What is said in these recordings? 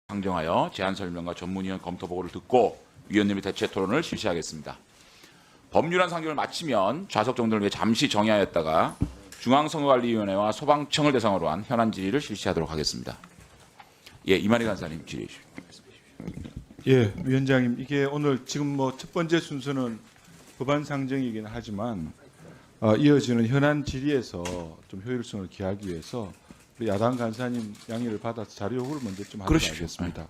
상정하여 제안 설명과 전문위원 검토 보고를 듣고 위원님의 대체 토론을 실시하겠습니다. 법률안 상정을 마치면 좌석 정도를 위해 잠시 정의하였다가 중앙선거관리위원회와 소방청을 대상으로 한 현안 질의를 실시하도록 하겠습니다. 예, 이만희 간사님 질의해 주십시오. 예, 위원장님, 이게 오늘 지금 뭐 첫 번째 순서는 법안 상정이긴 하지만 이어지는 현안 질의에서 좀 효율성을 기하기 위해서 우리 야당 간사님 양해를 받아서 자료 요구를 먼저 좀 하도록 하겠습니다.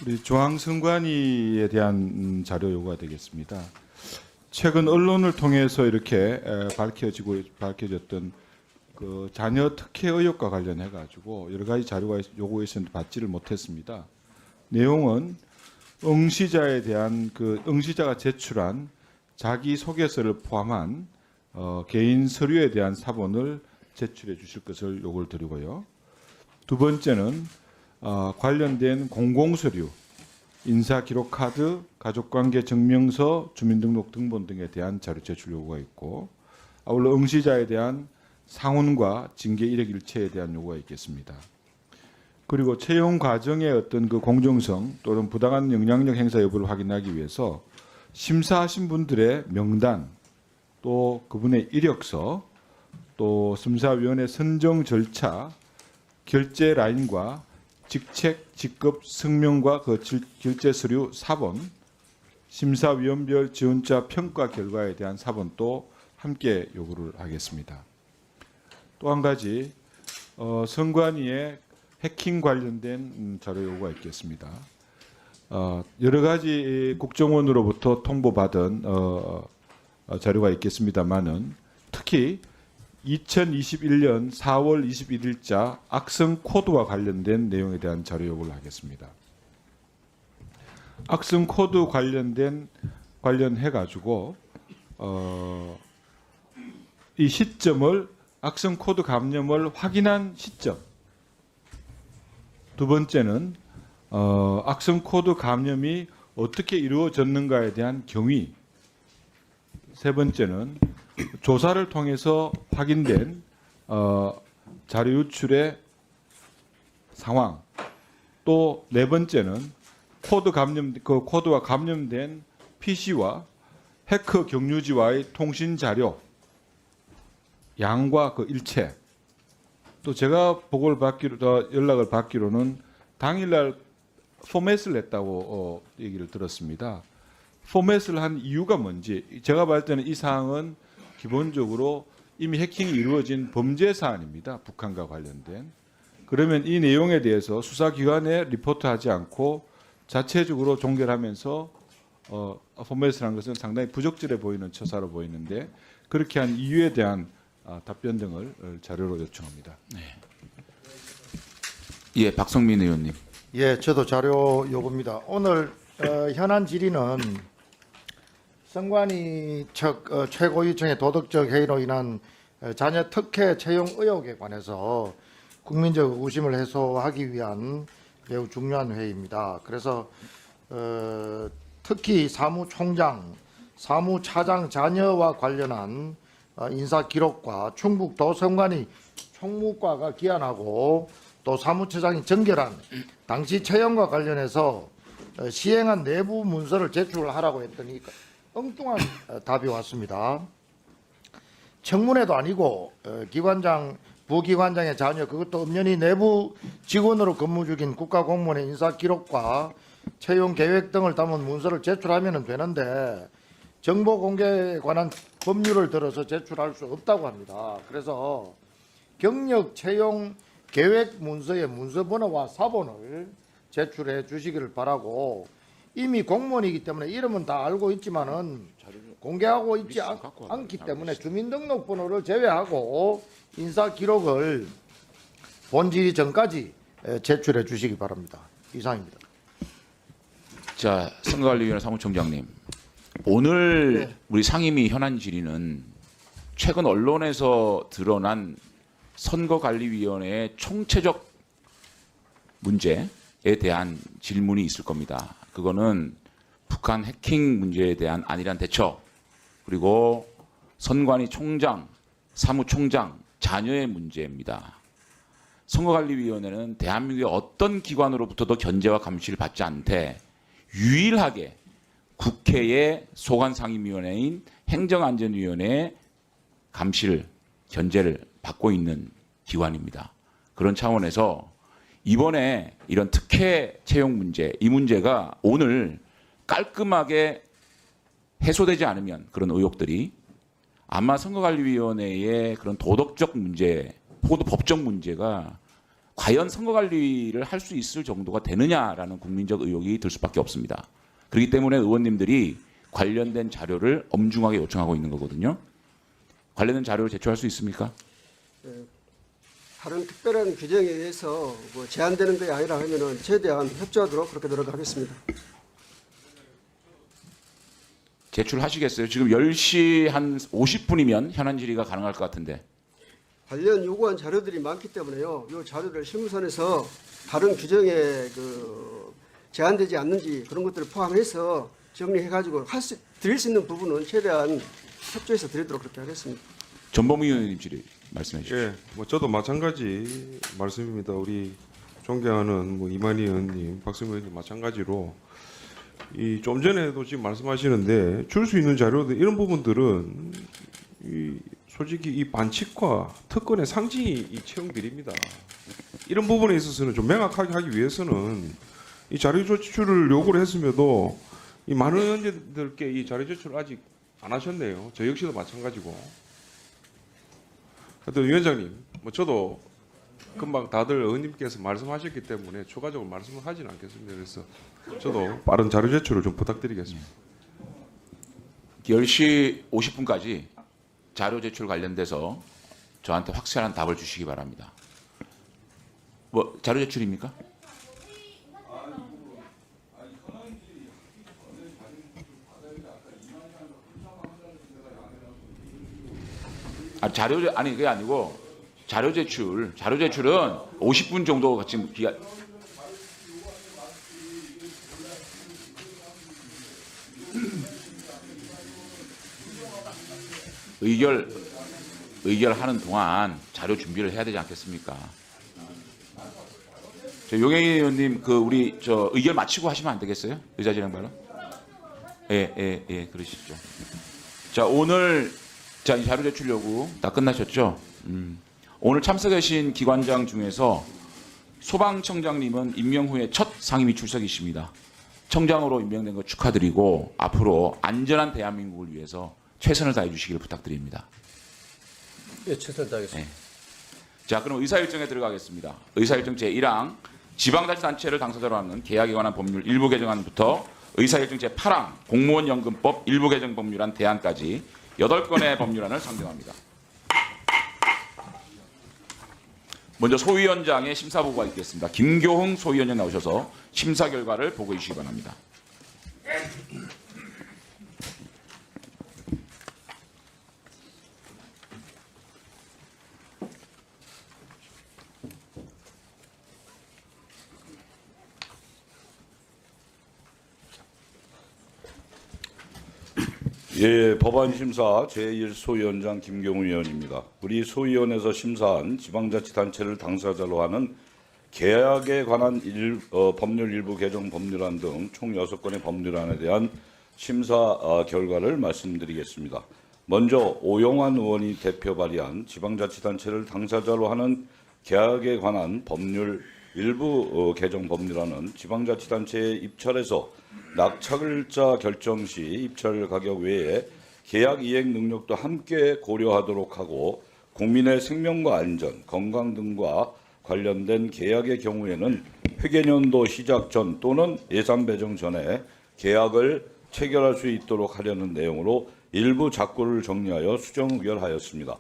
우리 중앙선관위에 대한 자료 요구가 되겠습니다. 최근 언론을 통해서 이렇게 밝혀졌던 그 자녀 특혜 의혹과 관련해 가지고 여러 가지 자료가 요구가 있었는데 받지를 못했습니다. 내용은 응시자에 대한 응시자가 제출한 자기 소개서를 포함한 개인 서류에 대한 사본을 제출해 주실 것을 요구를 드리고요. 두 번째는 관련된 공공서류, 인사기록카드, 가족관계 증명서, 주민등록 등본 등에 대한 자료 제출 요구가 있고, 아울러 응시자에 대한 상훈과 징계 이력 일체에 대한 요구가 있겠습니다. 그리고 채용 과정의 어떤 그 공정성 또는 부당한 영향력 행사 여부를 확인하기 위해서 심사하신 분들의 명단, 또 그분의 이력서, 또 심사위원회 선정 절차, 결제 라인과 직책, 직급, 승명과 그 결제 서류 사본, 심사위원별 지원자 평가 결과에 대한 사본도 함께 요구를 하겠습니다. 또 한 가지 선관위의 해킹 관련된 자료 요구가 있겠습니다. 여러 가지 국정원으로부터 통보받은 자료가 있겠습니다만은 특히 2021년 4월 21일자 악성 코드와 관련된 내용에 대한 자료 요구를 하겠습니다. 악성 코드 관련해 가지고 이 시점을 악성 코드 감염을 확인한 시점. 두 번째는 악성 코드 감염이 어떻게 이루어졌는가에 대한 경위. 세 번째는 조사를 통해서 확인된 자료 유출의 상황. 또 네 번째는 코드와 감염된 PC와 해커 경유지와의 통신 자료 양과 그 일체. 또 제가 연락을 받기로는 당일날 포맷을 냈다고 얘기를 들었습니다. 포맷을 한 이유가 뭔지 제가 봤을 때는 이 사항은 기본적으로 이미 해킹이 이루어진 범죄 사안입니다. 북한과 관련된. 그러면 이 내용에 대해서 수사기관에 리포트하지 않고 자체적으로 종결하면서 포맷을 한 것은 상당히 부적절해 보이는 처사로 보이는데 그렇게 한 이유에 대한 답변 등을 자료로 요청합니다. 네. 예, 박성민 의원님. 예, 저도 자료 요구입니다. 오늘 현안 질의는 선관위 측 최고위층의 도덕적 해이로 인한 자녀 특혜 채용 의혹에 관해서 국민적 의구심을 해소하기 위한 매우 중요한 회의입니다. 그래서 특히 사무총장, 사무차장 자녀와 관련한 인사 기록과 충북 도선관위 총무과가 기한하고 또 사무처장이 전결한 당시 채용과 관련해서 시행한 내부 문서를 제출하라고 했더니 엉뚱한 답이 왔습니다. 청문회도 아니고 기관장, 부기관장의 자녀 그것도 엄연히 내부 직원으로 근무 중인 국가공무원의 인사 기록과 채용 계획 등을 담은 문서를 제출하면 되는데 정보 공개에 관한 법률을 들어서 제출할 수 없다고 합니다. 그래서 경력 채용 계획 문서의 문서 번호와 사본을 제출해 주시기를 바라고 이미 공무원이기 때문에 이름은 다 알고 있지만은 공개하고 있지 않기 때문에 주민등록번호를 제외하고 인사 기록을 본질이 전까지 제출해 주시기 바랍니다. 이상입니다. 자, 선거관리위원회 사무총장님. 오늘 네. 우리 상임위 현안 질의는 최근 언론에서 드러난 선거관리위원회의 총체적 문제에 대한 질문이 있을 겁니다. 그거는 북한 해킹 문제에 대한 안일한 대처, 그리고 선관위 총장, 사무총장, 자녀의 문제입니다. 선거관리위원회는 대한민국의 어떤 기관으로부터도 견제와 감시를 받지 않되 유일하게 국회의 소관상임위원회인 행정안전위원회의 감시를 견제를 받고 있는 기관입니다. 그런 차원에서 이번에 이런 특혜 채용 문제, 이 문제가 오늘 깔끔하게 해소되지 않으면 그런 의혹들이 아마 선거관리위원회의 그런 도덕적 문제 혹은 법적 문제가 과연 선거관리를 할 수 있을 정도가 되느냐라는 국민적 의혹이 들 수밖에 없습니다. 그렇기 때문에 의원님들이 관련된 자료를 엄중하게 요청하고 있는 거거든요. 관련된 자료를 제출할 수 있습니까? 다른 특별한 규정에 의해서 뭐 제한되는 게 아니라 하면은 최대한 협조하도록 그렇게 노력하겠습니다. 제출하시겠어요? 지금 10시 한 50분이면 현안 질의가 가능할 것 같은데. 관련 요구한 자료들이 많기 때문에요. 이 자료를 실무선에서 다른 규정에 제한되지 않는지 그런 것들을 포함해서 정리해가지고 드릴 수 있는 부분은 최대한 협조해서 드리도록 그렇게 하겠습니다. 전범 의원님 질의 말씀해 주십시오. 예, 뭐 저도 마찬가지 말씀입니다. 우리 존경하는 뭐 이만희 의원님, 박승호 의원님 마찬가지로 이 좀 전에도 지금 말씀하시는데 줄 수 있는 자료들 이런 부분들은 솔직히 이 반칙과 특권의 상징이 이 채용 비리입니다. 이런 부분에 있어서는 좀 명확하게 하기 위해서는 이 자료 제출을 요구를 했음에도 이 많은 의원님들께 이 자료 제출을 아직 안 하셨네요. 저 역시도 마찬가지고. 하여튼 위원장님, 뭐 저도 금방 다들 의원님께서 말씀하셨기 때문에 추가적으로 말씀을 하지는 않겠습니다. 그래서 저도 빠른 자료 제출을 좀 부탁드리겠습니다. 10시 50분까지 자료 제출 관련돼서 저한테 확실한 답을 주시기 바랍니다. 뭐 자료 제출입니까? 아니 그게 아니고 자료제출은 50분 정도 지금 기간. 의결하는 동안 자료 준비를 해야 되지 않겠습니까? 저 용혜인 의원님 우리 의결 마치고 하시면 안 되겠어요? 의사진행 발언? 예, 그러시죠. 자, 오늘 이 자료 제출 요구 다 끝나셨죠? 오늘 참석하신 기관장 중에서 소방청장님은 임명 후에 첫 상임위 출석이십니다. 청장으로 임명된 거 축하드리고 앞으로 안전한 대한민국을 위해서 최선을 다해 주시기를 부탁드립니다. 예, 최선을 다하겠습니다. 자, 그럼 의사일정에 들어가겠습니다. 의사일정 제1항 지방자치단체를 당사자로 하는 계약에 관한 법률 일부 개정안부터 의사일정 제8항 공무원연금법 일부 개정 법률안 대안까지 8건의 법률안을 상정합니다. 먼저 소위원장의 심사보고가 있겠습니다. 김교흥 소위원장 나오셔서 심사 결과를 보고해 주시기 바랍니다. 예, 법안심사 제1소위원장 김경우 위원입니다. 우리 소위원회에서 심사한 지방자치단체를 당사자로 하는 계약에 관한 법률 일부 개정 법률안 등 총 6건의 법률안에 대한 심사 결과를 말씀드리겠습니다. 먼저 오영환 의원이 대표 발의한 지방자치단체를 당사자로 하는 계약에 관한 법률 일부 개정 법률안은 지방자치단체의 입찰에서 낙찰자 결정 시 입찰 가격 외에 계약 이행 능력도 함께 고려하도록 하고 국민의 생명과 안전, 건강 등과 관련된 계약의 경우에는 회계년도 시작 전 또는 예산 배정 전에 계약을 체결할 수 있도록 하려는 내용으로 일부 작구를 정리하여 수정 의결하였습니다.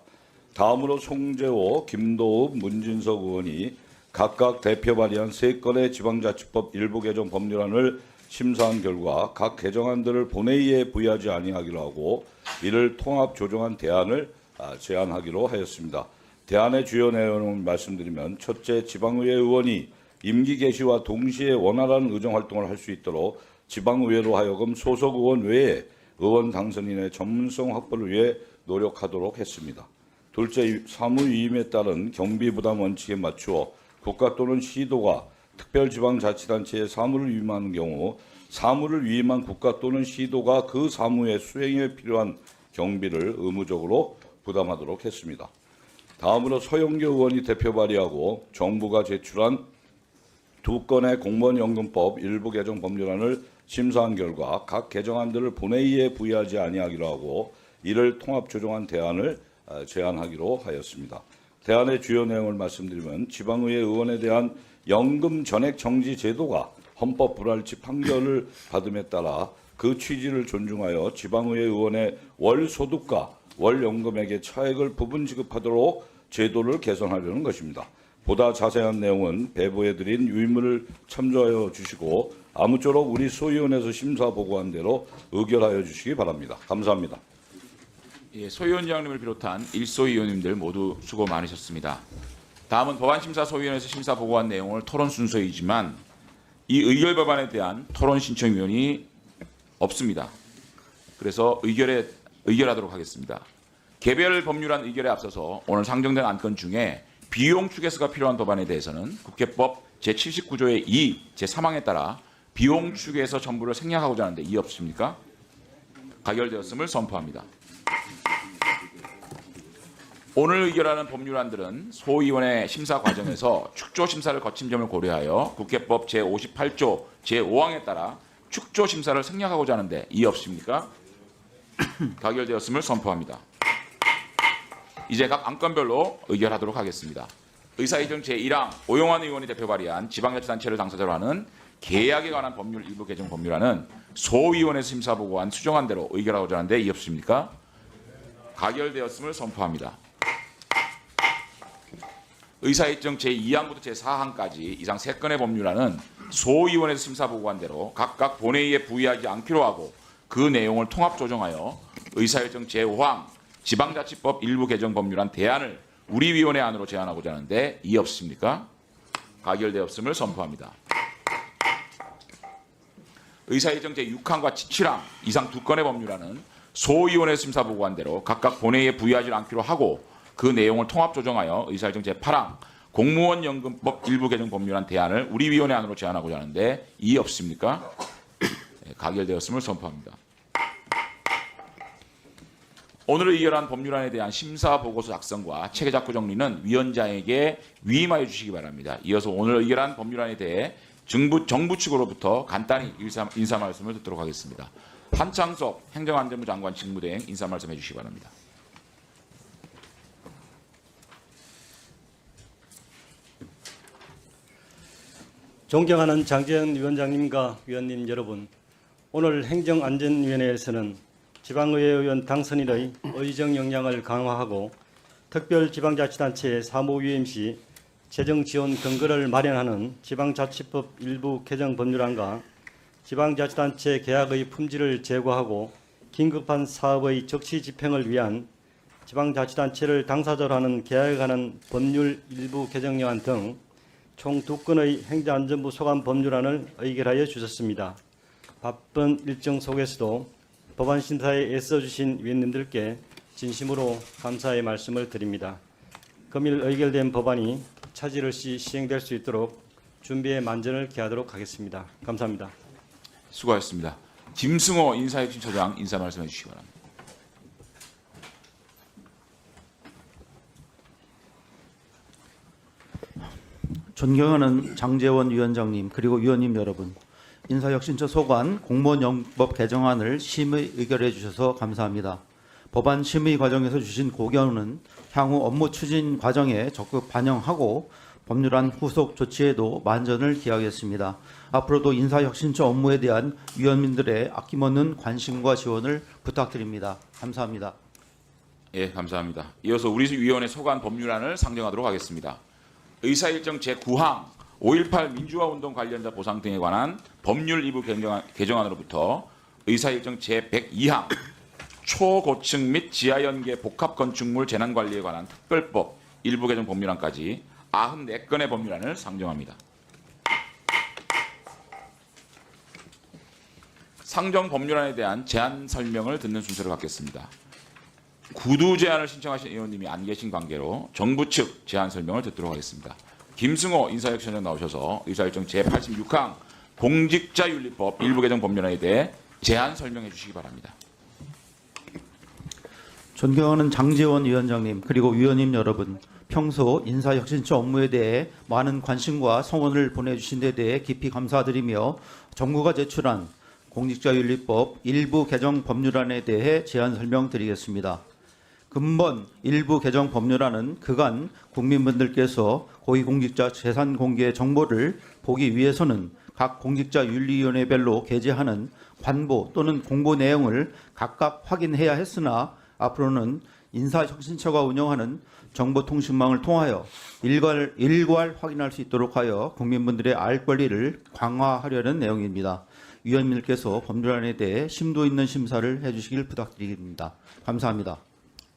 다음으로 송재호, 김도읍, 문진석 의원이 각각 대표 발의한 3건의 지방자치법 일부 개정 법률안을 심사한 결과 각 개정안들을 본회의에 부의하지 아니하기로 하고 이를 통합 조정한 대안을 제안하기로 하였습니다. 대안의 주요 내용을 말씀드리면 첫째, 지방의회 의원이 임기 개시와 동시에 원활한 의정활동을 할 수 있도록 지방의회로 하여금 소속 의원 외에 의원 당선인의 전문성 확보를 위해 노력하도록 했습니다. 둘째, 사무위임에 따른 경비 부담 원칙에 맞추어 국가 또는 시도가 특별지방자치단체에 사무를 위임하는 경우 사무를 위임한 국가 또는 시도가 그 사무의 수행에 필요한 경비를 의무적으로 부담하도록 했습니다. 다음으로 서영교 의원이 대표 발의하고 정부가 제출한 2건의 공무원연금법 일부 개정 법률안을 심사한 결과 각 개정안들을 본회의에 부의하지 아니하기로 하고 이를 통합 조정한 대안을 제안하기로 하였습니다. 대안의 주요 내용을 말씀드리면 지방의회 의원에 대한 연금 전액 정지 제도가 헌법 불합치 판결을 받음에 따라 그 취지를 존중하여 지방의회 의원의 월 소득과 월 연금액의 차액을 부분 지급하도록 제도를 개선하려는 것입니다. 보다 자세한 내용은 배부해드린 유인물을 참조하여 주시고 아무쪼록 우리 소위원회에서 심사 보고한 대로 의결하여 주시기 바랍니다. 감사합니다. 예, 소위원장님을 비롯한 일소위원님들 모두 수고 많으셨습니다. 다음은 법안심사 소위원회에서 심사 보고한 내용을 토론 순서이지만 이 의결 법안에 대한 토론 신청 위원이 없습니다. 그래서 의결하도록 하겠습니다. 개별 법률안 의결에 앞서서 오늘 상정된 안건 중에 비용 축에서가 필요한 법안에 대해서는 국회법 제79조의 2 제3항에 따라 비용 축에서 전부를 생략하고자 하는데 이의 없으십니까? 가결되었음을 선포합니다. 오늘 의결하는 법률안들은 소위원회 심사 과정에서 축조 심사를 거친 점을 고려하여 국회법 제58조 제5항에 따라 축조 심사를 생략하고자 하는데 이의 없으십니까? 가결되었음을 선포합니다. 이제 각 안건별로 의결하도록 하겠습니다. 의사일정 제1항 오용환 의원이 대표 발의한 지방자치단체를 당사자로 하는 계약에 관한 법률 일부 개정 법률안은 소위원회에서 심사 보고한 수정한 대로 의결하고자 하는데 이의 없으십니까? 가결되었음을 선포합니다. 의사일정 제2항부터 제4항까지 이상 3건의 법률안은 소위원회에서 심사 보고한 대로 각각 본회의에 부의하지 않기로 하고 그 내용을 통합 조정하여 의사일정 제5항 지방자치법 일부 개정 법률안 대안을 우리 위원회 안으로 제안하고자 하는데 이의 없으십니까? 가결되었음을 선포합니다. 의사일정 제6항과 제7항 이상 2건의 법률안은 소위원회에서 심사 보고한 대로 각각 본회의에 부의하지 않기로 하고 그 내용을 통합 조정하여 의사일정 제8항 공무원연금법 일부 개정 법률안 대안을 우리 위원회 안으로 제안하고자 하는데 이의 없습니까? 가결되었음을 선포합니다. 오늘 의결한 법률안에 대한 심사 보고서 작성과 체계작구 정리는 위원장에게 위임하여 주시기 바랍니다. 이어서 오늘 의결한 법률안에 대해 정부 측으로부터 간단히 인사 말씀을 듣도록 하겠습니다. 한창섭 행정안전부 장관 직무대행 인사 말씀해 주시기 바랍니다. 존경하는 장재현 위원장님과 위원님 여러분, 오늘 행정안전위원회에서는 지방의회 의원 당선인의 의정 역량을 강화하고 특별지방자치단체의 사무위임 시 재정지원 근거를 마련하는 지방자치법 일부 개정 법률안과 지방자치단체 계약의 품질을 제고하고 긴급한 사업의 적시 집행을 위한 지방자치단체를 당사자로 하는 계약에 관한 법률 일부 개정령안 등 총 2건의 행정안전부 소관 법률안을 의결하여 주셨습니다. 바쁜 일정 속에서도 법안 심사에 애써주신 위원님들께 진심으로 감사의 말씀을 드립니다. 금일 의결된 법안이 차질 없이 시행될 수 있도록 준비에 만전을 기하도록 하겠습니다. 감사합니다. 수고하셨습니다. 김승호 인사혁신처장 인사 말씀해 주시기 바랍니다. 존경하는 장재원 위원장님 그리고 위원님 여러분, 인사혁신처 소관 공무원연금법 개정안을 심의 의결해 주셔서 감사합니다. 법안 심의 과정에서 주신 고견은 향후 업무 추진 과정에 적극 반영하고 법률안 후속 조치에도 만전을 기하겠습니다. 앞으로도 인사혁신처 업무에 대한 위원님들의 아낌없는 관심과 지원을 부탁드립니다. 감사합니다. 예, 감사합니다. 이어서 우리 위원회 소관 법률안을 상정하도록 하겠습니다. 의사일정 제9항 5.18 민주화운동 관련자 보상 등에 관한 법률 일부 개정안으로부터 의사일정 제102항 초고층 및 지하연계 복합건축물 재난관리에 관한 특별법 일부 개정 법률안까지 94건의 법률안을 상정합니다. 상정 법률안에 대한 제안 설명을 듣는 순서를 갖겠습니다. 구두 제안을 신청하신 의원님이 안 계신 관계로 정부 측 제안 설명을 듣도록 하겠습니다. 김승호 인사혁신위원 나오셔서 의사일정 제86항 공직자윤리법 일부 개정 법률안에 대해 제안 설명해 주시기 바랍니다. 존경하는 장제원 위원장님 그리고 위원님 여러분, 평소 인사혁신처 업무에 대해 많은 관심과 성원을 보내주신 데 대해 깊이 감사드리며 정부가 제출한 공직자윤리법 일부 개정 법률안에 대해 제안 설명드리겠습니다. 근본 일부 개정 법률안은 그간 국민분들께서 고위공직자 재산 공개 정보를 보기 위해서는 각 공직자윤리위원회별로 게재하는 관보 또는 공보 내용을 각각 확인해야 했으나 앞으로는 인사혁신처가 운영하는 정보통신망을 통하여 일괄 확인할 수 있도록 하여 국민분들의 알 권리를 강화하려는 내용입니다. 위원님께서 법률안에 대해 심도 있는 심사를 해주시길 부탁드립니다. 감사합니다.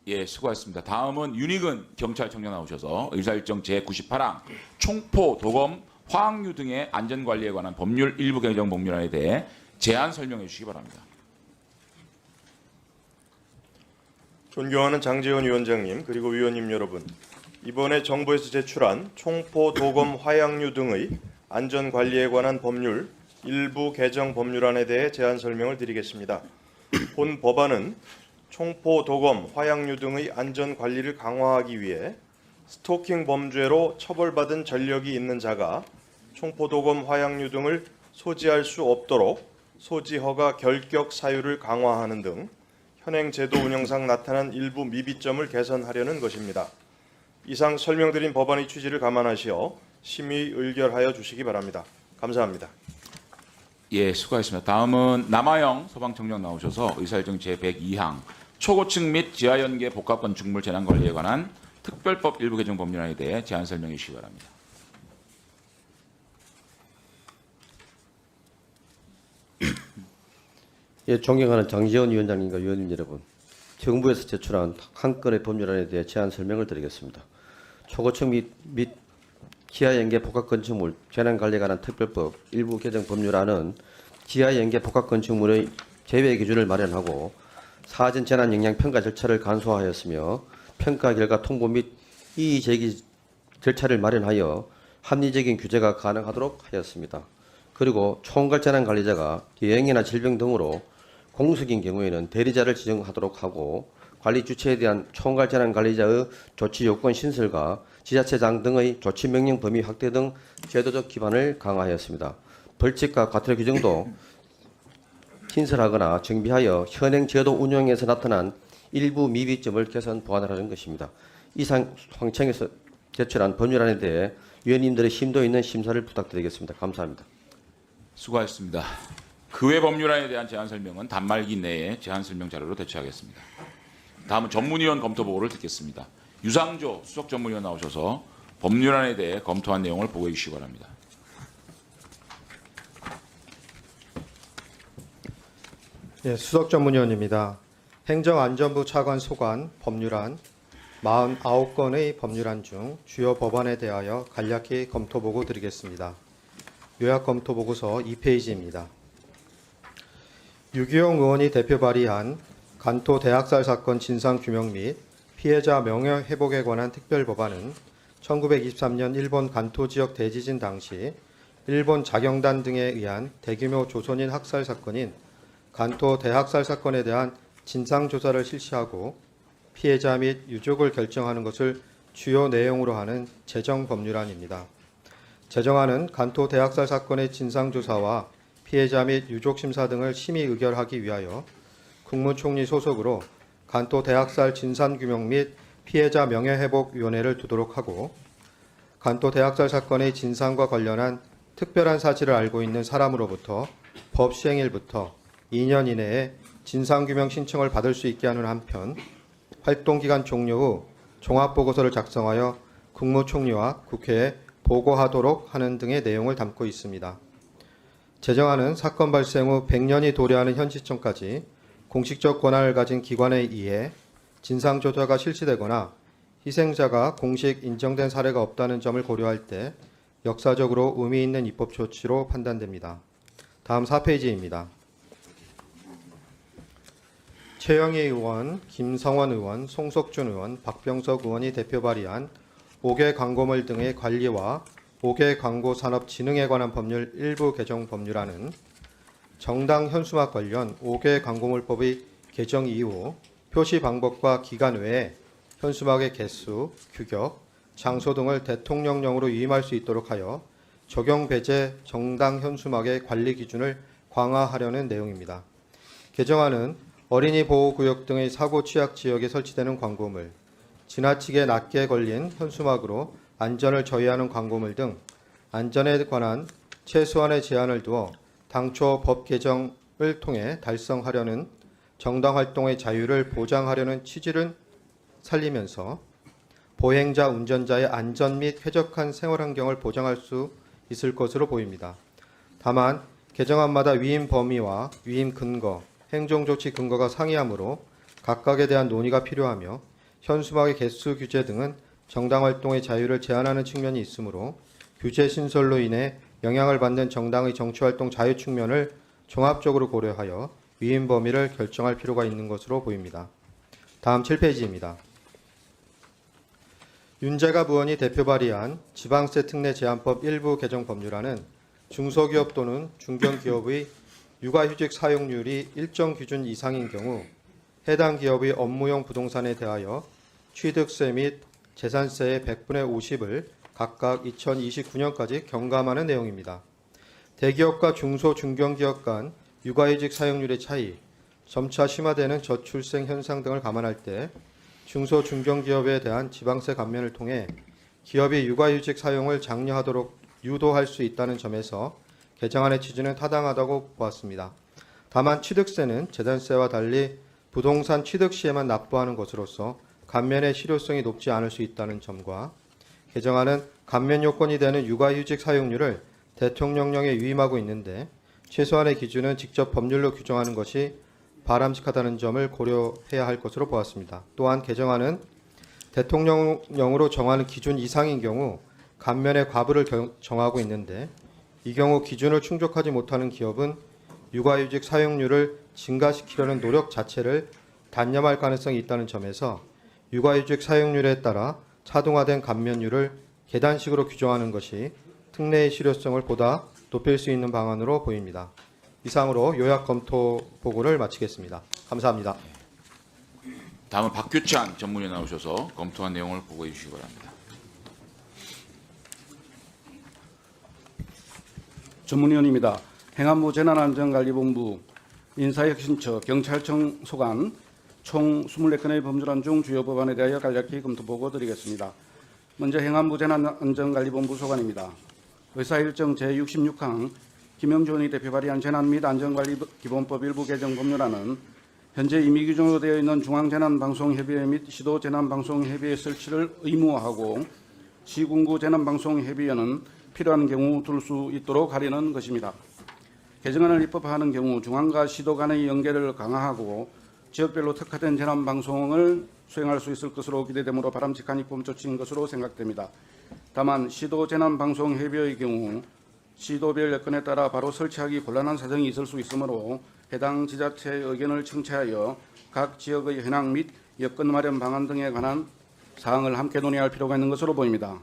예, 수고하셨습니다. 다음은 윤익은 경찰청장 나오셔서 의사일정 제98항 총포, 도검, 화학류 등의 안전관리에 관한 법률 일부 개정 법률안에 대해 제안 설명해 주시기 바랍니다. 존경하는 장제원 위원장님 그리고 위원님 여러분, 이번에 정부에서 제출한 총포, 도검, 화약류 등의 안전관리에 관한 법률 일부 개정 법률안에 대해 제안 설명을 드리겠습니다. 본 법안은 총포, 도검, 화약류 등의 안전관리를 강화하기 위해 스토킹 범죄로 처벌받은 전력이 있는 자가 총포, 도검, 화약류 등을 소지할 수 없도록 소지 허가 결격 사유를 강화하는 등 현행 제도 운영상 나타난 일부 미비점을 개선하려는 것입니다. 이상 설명드린 법안의 취지를 감안하시어 심의 의결하여 주시기 바랍니다. 감사합니다. 예, 수고하셨습니다. 다음은 남아영 소방청장 나오셔서 의사일정 제102항 초고층 및 지하연계 복합 건축물 재난관리에 관한 특별법 일부 개정 법률안에 대해 제안 설명해 주시기 바랍니다. 예, 존경하는 장제원 위원장님과 위원님 여러분, 정부에서 제출한 한 건의 법률안에 대해 제안 설명을 드리겠습니다. 초고층 및 지하연계 복합건축물 재난관리에 관한 특별법 일부 개정 법률안은 지하연계 복합건축물의 제외 기준을 마련하고 사전 재난 영향 평가 절차를 간소화하였으며 평가 결과 통보 및 이의 제기 절차를 마련하여 합리적인 규제가 가능하도록 하였습니다. 그리고 총괄 재난관리자가 여행이나 질병 등으로 공석인 경우에는 대리자를 지정하도록 하고 관리 주체에 대한 총괄 재난관리자의 조치 요건 신설과 지자체장 등의 조치 명령 범위 확대 등 제도적 기반을 강화하였습니다. 벌칙과 과태료 규정도 신설하거나 정비하여 현행 제도 운영에서 나타난 일부 미비점을 개선 보완하라는 것입니다. 이상 황청에서 제출한 법률안에 대해 위원님들의 심도 있는 심사를 부탁드리겠습니다. 감사합니다. 수고하셨습니다. 그 외 법률안에 대한 제안 설명은 단말기 내에 제안 설명 자료로 대체하겠습니다. 다음은 전문위원 검토 보고를 듣겠습니다. 유상조 수석 전문위원 나오셔서 법률안에 대해 검토한 내용을 보고해 주시기 바랍니다. 예, 수석 전문위원입니다. 행정안전부 차관 소관 법률안 49건의 법률안 중 주요 법안에 대하여 간략히 검토 보고 드리겠습니다. 요약 검토 보고서 2페이지입니다. 유기용 의원이 대표 발의한 간토 대학살 사건 진상 규명 및 피해자 명예 회복에 관한 특별 법안은 1923년 일본 간토 지역 대지진 당시 일본 자경단 등에 의한 대규모 조선인 학살 사건인 간토 대학살 사건에 대한 진상조사를 실시하고 피해자 및 유족을 결정하는 것을 주요 내용으로 하는 제정법률안입니다. 제정안은 간토 대학살 사건의 진상조사와 피해자 및 유족 심사 등을 심의 의결하기 위하여 국무총리 소속으로 간토 대학살 진상규명 및 피해자 명예회복위원회를 두도록 하고 간토 대학살 사건의 진상과 관련한 특별한 사실을 알고 있는 사람으로부터 법 시행일부터 2년 이내에 진상규명 신청을 받을 수 있게 하는 한편 활동기간 종료 후 종합보고서를 작성하여 국무총리와 국회에 보고하도록 하는 등의 내용을 담고 있습니다. 제정안은 사건 발생 후 100년이 도래하는 현 시점까지 공식적 권한을 가진 기관에 의해 진상조사가 실시되거나 희생자가 공식 인정된 사례가 없다는 점을 고려할 때 역사적으로 의미 있는 입법 조치로 판단됩니다. 다음 4페이지입니다. 최영희 의원, 김성원 의원, 송석준 의원, 박병석 의원이 대표 발의한 5개 광고물 등의 관리와 5개 광고 산업 진흥에 관한 법률 일부 개정 법률안은 정당 현수막 관련 5개 광고물법의 개정 이후 표시 방법과 기간 외에 현수막의 개수, 규격, 장소 등을 대통령령으로 위임할 수 있도록 하여 적용 배제 정당 현수막의 관리 기준을 강화하려는 내용입니다. 개정안은 어린이 보호구역 등의 사고 취약 지역에 설치되는 광고물, 지나치게 낮게 걸린 현수막으로 안전을 저해하는 광고물 등 안전에 관한 최소한의 제한을 두어 당초 법 개정을 통해 달성하려는 정당 활동의 자유를 보장하려는 취지를 살리면서 보행자, 운전자의 안전 및 쾌적한 생활 환경을 보장할 수 있을 것으로 보입니다. 다만 개정안마다 위임 범위와 위임 근거, 행정조치 근거가 상이하므로 각각에 대한 논의가 필요하며 현수막의 개수 규제 등은 정당 활동의 자유를 제한하는 측면이 있으므로 규제 신설로 인해 영향을 받는 정당의 정치활동 자유 측면을 종합적으로 고려하여 위임 범위를 결정할 필요가 있는 것으로 보입니다. 다음 7페이지입니다. 윤재갑 의원이 대표 발의한 지방세 특례 제한법 일부 개정 법률안은 중소기업 또는 중견기업의 육아휴직 사용률이 일정 기준 이상인 경우 해당 기업의 업무용 부동산에 대하여 취득세 및 재산세의 100분의 50을 각각 2029년까지 경감하는 내용입니다. 대기업과 중소 중견기업 간 육아휴직 사용률의 차이, 점차 심화되는 저출생 현상 등을 감안할 때 중소 중견기업에 대한 지방세 감면을 통해 기업이 육아휴직 사용을 장려하도록 유도할 수 있다는 점에서 개정안의 취지는 타당하다고 보았습니다. 다만 취득세는 재산세와 달리 부동산 취득 시에만 납부하는 것으로서 감면의 실효성이 높지 않을 수 있다는 점과 개정안은 감면 요건이 되는 육아휴직 사용률을 대통령령에 위임하고 있는데 최소한의 기준은 직접 법률로 규정하는 것이 바람직하다는 점을 고려해야 할 것으로 보았습니다. 또한 개정안은 대통령령으로 정하는 기준 이상인 경우 감면의 과부를 정하고 있는데 이 경우 기준을 충족하지 못하는 기업은 육아휴직 사용률을 증가시키려는 노력 자체를 단념할 가능성이 있다는 점에서 육아휴직 사용률에 따라 차등화된 감면율을 계단식으로 규정하는 것이 특례의 실효성을 보다 높일 수 있는 방안으로 보입니다. 이상으로 요약 검토 보고를 마치겠습니다. 감사합니다. 다음은 박규찬 전문위원 나오셔서 검토한 내용을 보고해 주시기 바랍니다. 전문위원입니다. 행안부 재난안전관리본부, 인사혁신처, 경찰청 소관 총 24건의 법률안 중 주요 법안에 대하여 간략히 검토보고 드리겠습니다. 먼저 행안부 재난안전관리본부 소관입니다. 의사일정 제66항 김영주 의원이 대표 발의한 재난 및 안전관리기본법 일부 개정 법률안은 현재 임의 기준으로 되어 있는 중앙재난방송협의회 및 시도재난방송협의회 설치를 의무화하고 시군구 재난방송협의회는 필요한 경우 둘 수 있도록 하려는 것입니다. 개정안을 입법하는 경우 중앙과 시도 간의 연계를 강화하고 지역별로 특화된 재난방송을 수행할 수 있을 것으로 기대되므로 바람직한 입법 조치인 것으로 생각됩니다. 다만 시도재난방송협의회의 경우 시도별 여건에 따라 바로 설치하기 곤란한 사정이 있을 수 있으므로 해당 지자체의 의견을 청취하여 각 지역의 현황 및 여건 마련 방안 등에 관한 사항을 함께 논의할 필요가 있는 것으로 보입니다.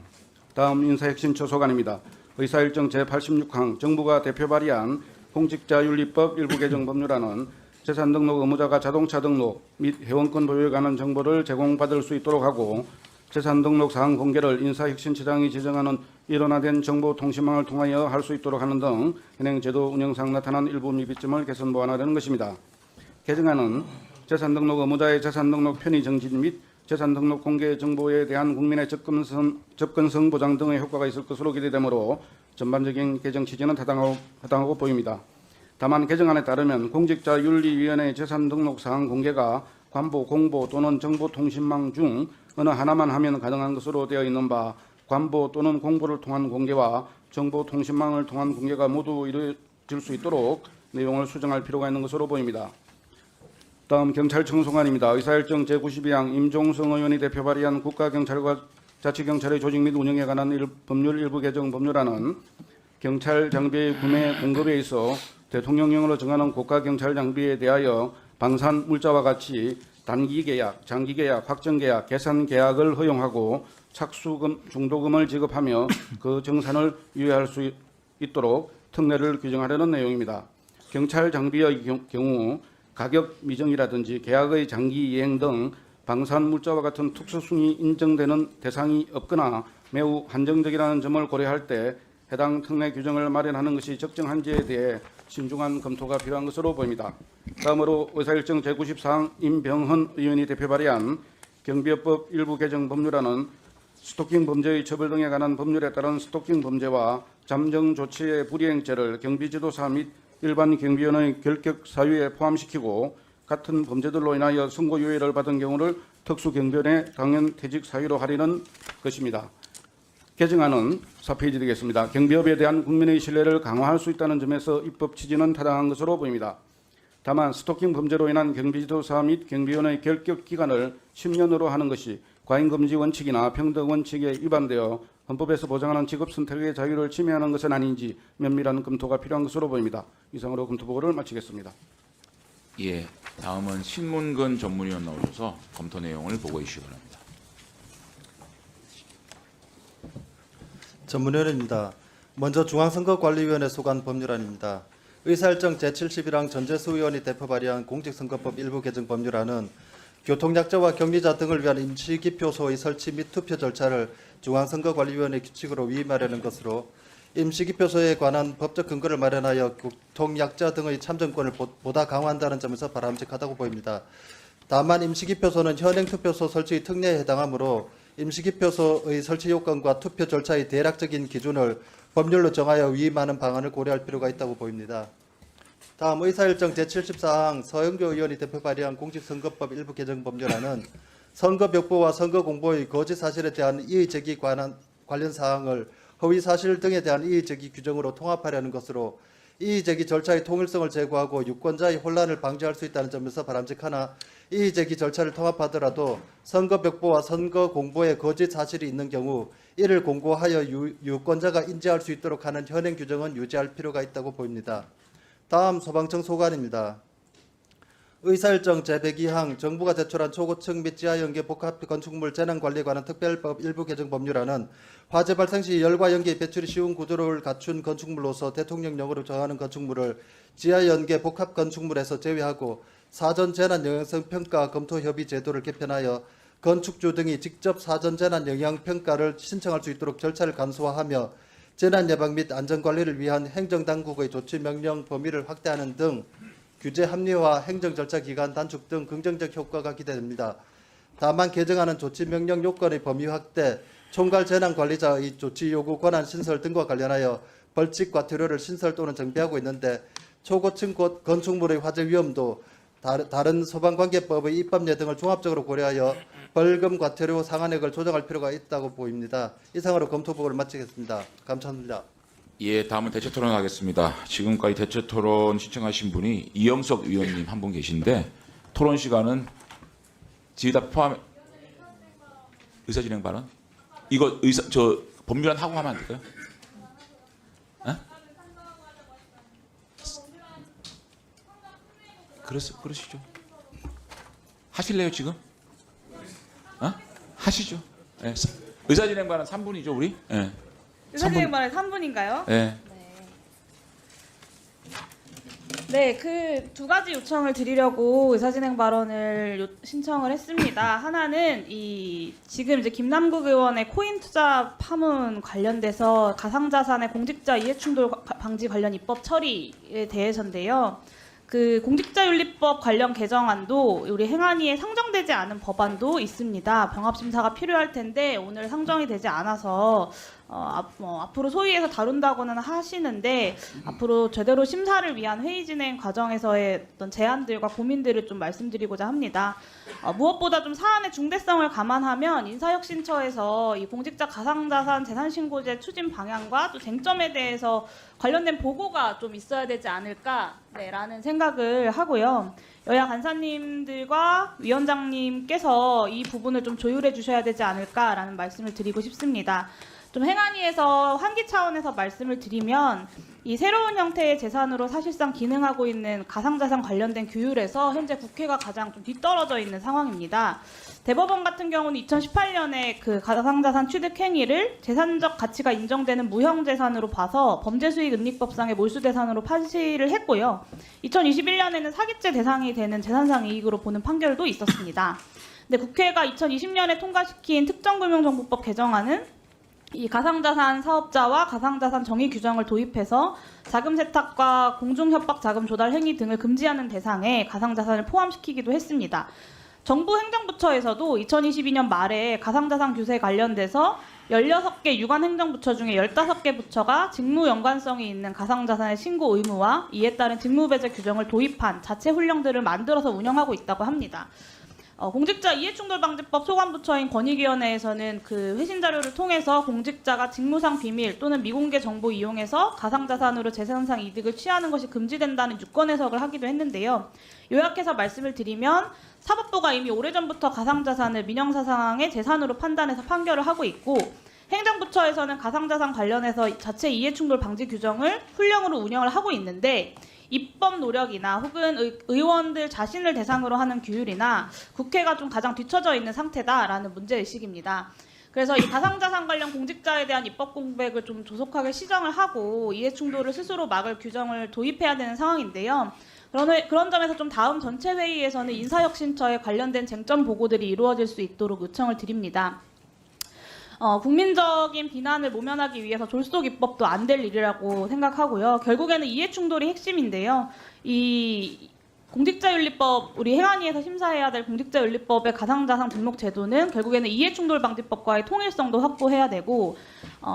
다음 인사혁신처 소관입니다. 의사일정 제86항 정부가 대표 발의한 공직자윤리법 일부 개정 법률안은 재산 등록 의무자가 자동차 등록 및 회원권 보유에 관한 정보를 제공받을 수 있도록 하고 재산 등록 사항 공개를 인사혁신처장이 지정하는 일원화된 정보통신망을 통하여 할 수 있도록 하는 등 현행 제도 운영상 나타난 일부 미비점을 개선 보완하려는 것입니다. 개정안은 재산 등록 의무자의 재산 등록 편의 정진 및 재산 등록 공개 정보에 대한 국민의 접근성 보장 등의 효과가 있을 것으로 기대되므로 전반적인 개정 취지는 타당하고 보입니다. 다만 개정안에 따르면 공직자윤리위원회의 재산 등록 사항 공개가 관보, 공보 또는 정보통신망 중 어느 하나만 하면 가능한 것으로 되어 있는 바 관보 또는 공보를 통한 공개와 정보통신망을 통한 공개가 모두 이루어질 수 있도록 내용을 수정할 필요가 있는 것으로 보입니다. 다음 경찰청 소관입니다. 의사일정 제92항 임종성 의원이 대표 발의한 국가경찰과 자치경찰의 조직 및 운영에 관한 법률 일부 개정 법률안은 경찰 장비의 구매 공급에 있어 대통령령으로 정하는 고가 경찰 장비에 대하여 방산 물자와 같이 단기 계약, 장기 계약, 확정 계약, 계산 계약을 허용하고 착수금, 중도금을 지급하며 그 정산을 유예할 수 있도록 특례를 규정하려는 내용입니다. 경찰 장비의 경우 가격 미정이라든지 계약의 장기 이행 등 방산 물자와 같은 특수순위 인정되는 대상이 없거나 매우 한정적이라는 점을 고려할 때 해당 특례 규정을 마련하는 것이 적정한지에 대해 신중한 검토가 필요한 것으로 보입니다. 다음으로 의사일정 제90사항 임병헌 의원이 대표 발의한 경비업법 일부 개정 법률안은 스토킹 범죄의 처벌 등에 관한 법률에 따른 스토킹 범죄와 잠정 조치의 불이행죄를 경비지도사 및 일반 경비원의 결격 사유에 포함시키고 같은 범죄들로 인하여 선고유예를 받은 경우를 특수경비원의 당연 퇴직 사유로 하려는 것입니다. 개정안은 4페이지 되겠습니다. 경비업에 대한 국민의 신뢰를 강화할 수 있다는 점에서 입법 취지는 타당한 것으로 보입니다. 다만 스토킹 범죄로 인한 경비지도사 및 경비원의 결격 기간을 10년으로 하는 것이 과잉금지 원칙이나 평등 원칙에 위반되어 헌법에서 보장하는 직업 선택의 자유를 침해하는 것은 아닌지 면밀한 검토가 필요한 것으로 보입니다. 이상으로 검토 보고를 마치겠습니다. 예, 다음은 신문근 전문위원 나오셔서 검토 내용을 보고해 주시기 바랍니다. 전문위원입니다. 먼저 중앙선거관리위원회 소관 법률안입니다. 의사일정 제71항 전재수 의원이 대표 발의한 공직선거법 일부 개정 법률안은 교통약자와 격리자 등을 위한 임시기표소의 설치 및 투표 절차를 중앙선거관리위원회 규칙으로 위임하려는 것으로 임시기표소에 관한 법적 근거를 마련하여 교통약자 등의 참정권을 보다 강화한다는 점에서 바람직하다고 보입니다. 다만 임시기표소는 현행 투표소 설치의 특례에 해당하므로 임시기표소의 설치 요건과 투표 절차의 대략적인 기준을 법률로 정하여 위임하는 방안을 고려할 필요가 있다고 보입니다. 다음 의사일정 제74항 서영교 의원이 대표 발의한 공직선거법 일부 개정 법률안은 선거벽보와 선거공보의 거짓 사실에 대한 이의제기 관련 사항을 허위사실 등에 대한 이의제기 규정으로 통합하려는 것으로 이의제기 절차의 통일성을 제고하고 유권자의 혼란을 방지할 수 있다는 점에서 바람직하나 이의제기 절차를 통합하더라도 선거벽보와 선거공보에 거짓 사실이 있는 경우 이를 공고하여 유권자가 인지할 수 있도록 하는 현행 규정은 유지할 필요가 있다고 보입니다. 다음 소방청 소관입니다. 의사일정 제102항 정부가 제출한 초고층 및 지하연계 복합 건축물 재난관리에 관한 특별법 일부 개정 법률안은 화재 발생 시 열과 연기 배출이 쉬운 구조를 갖춘 건축물로서 대통령령으로 정하는 건축물을 지하연계 복합 건축물에서 제외하고 사전 재난 영향성 평가 검토 협의 제도를 개편하여 건축주 등이 직접 사전 재난 영향 평가를 신청할 수 있도록 절차를 간소화하며 재난 예방 및 안전 관리를 위한 행정당국의 조치 명령 범위를 확대하는 등 규제 합리화, 행정 절차 기간 단축 등 긍정적 효과가 기대됩니다. 다만 개정안은 조치 명령 요건의 범위 확대, 총괄 재난 관리자의 조치 요구 권한 신설 등과 관련하여 벌칙 과태료를 신설 또는 정비하고 있는데 초고층 건축물의 화재 위험도 다른 소방관계법의 입법례 등을 종합적으로 고려하여 벌금 과태료 상한액을 조정할 필요가 있다고 보입니다. 이상으로 검토 보고를 마치겠습니다. 감사합니다. 예, 다음은 대체 토론 하겠습니다. 지금까지 대체 토론 신청하신 분이 이영석 의원님 한 분 계신데 토론 시간은 지휘다 포함 의사 진행 발언? 이거 법률안 하고 하면 안 될까요? 어? 그러시죠. 하실래요 지금? 어? 하시죠. 예. 의사 진행 발언 3분이죠 우리? 예. 의사진행 발언 3분인가요? 네. 네, 그 두 가지 요청을 드리려고 의사진행 발언을 신청을 했습니다. 하나는 지금 이제 김남국 의원의 코인 투자 파문 관련돼서 가상자산의 공직자 이해충돌 방지 관련 입법 처리에 대해서인데요. 그 공직자윤리법 관련 개정안도 우리 행안위에 상정되지 않은 법안도 있습니다. 병합심사가 필요할 텐데 오늘 상정이 되지 않아서 앞으로 소위에서 다룬다고는 하시는데 앞으로 제대로 심사를 위한 회의 진행 과정에서의 어떤 제안들과 고민들을 좀 말씀드리고자 합니다. 무엇보다 좀 사안의 중대성을 감안하면 인사혁신처에서 이 공직자 가상자산 재산신고제 추진 방향과 또 쟁점에 대해서 관련된 보고가 좀 있어야 되지 않을까라는 생각을 하고요. 여야 간사님들과 위원장님께서 이 부분을 좀 조율해 주셔야 되지 않을까라는 말씀을 드리고 싶습니다. 좀 행안위에서 환기 차원에서 말씀을 드리면 이 새로운 형태의 재산으로 사실상 기능하고 있는 가상자산 관련된 규율에서 현재 국회가 가장 좀 뒤떨어져 있는 상황입니다. 대법원 같은 경우는 2018년에 그 가상자산 취득 행위를 재산적 가치가 인정되는 무형재산으로 봐서 범죄수익은닉법상의 몰수대산으로 판시를 했고요. 2021년에는 사기죄 대상이 되는 재산상 이익으로 보는 판결도 있었습니다. 근데 국회가 2020년에 통과시킨 특정금융정보법 개정안은 이 가상자산 사업자와 가상자산 정의 규정을 도입해서 자금 세탁과 공중협박 자금 조달 행위 등을 금지하는 대상에 가상자산을 포함시키기도 했습니다. 정부 행정부처에서도 2022년 말에 가상자산 규제 관련돼서 16개 유관 행정부처 중에 15개 부처가 직무 연관성이 있는 가상자산의 신고 의무와 이에 따른 직무배제 규정을 도입한 자체 훈령들을 만들어서 운영하고 있다고 합니다. 공직자 이해충돌방지법 소관부처인 권익위원회에서는 그 회신 자료를 통해서 공직자가 직무상 비밀 또는 미공개 정보 이용해서 가상자산으로 재산상 이득을 취하는 것이 금지된다는 유권 해석을 하기도 했는데요. 요약해서 말씀을 드리면 사법부가 이미 오래전부터 가상자산을 민형사상의 재산으로 판단해서 판결을 하고 있고 행정부처에서는 가상자산 관련해서 자체 이해충돌 방지 규정을 훈령으로 운영을 하고 있는데 입법 노력이나 혹은 의원들 자신을 대상으로 하는 규율이나 국회가 좀 가장 뒤처져 있는 상태다라는 문제의식입니다. 그래서 이 가상자산 관련 공직자에 대한 입법 공백을 좀 조속하게 시정을 하고 이해충돌을 스스로 막을 규정을 도입해야 되는 상황인데요. 그런 점에서 좀 다음 전체 회의에서는 인사혁신처에 관련된 쟁점 보고들이 이루어질 수 있도록 요청을 드립니다. 국민적인 비난을 모면하기 위해서 졸속 입법도 안 될 일이라고 생각하고요. 결국에는 이해충돌이 핵심인데요. 이 공직자윤리법, 우리 행안위에서 심사해야 될 공직자윤리법의 가상자산 등록 제도는 결국에는 이해충돌 방지법과의 통일성도 확보해야 되고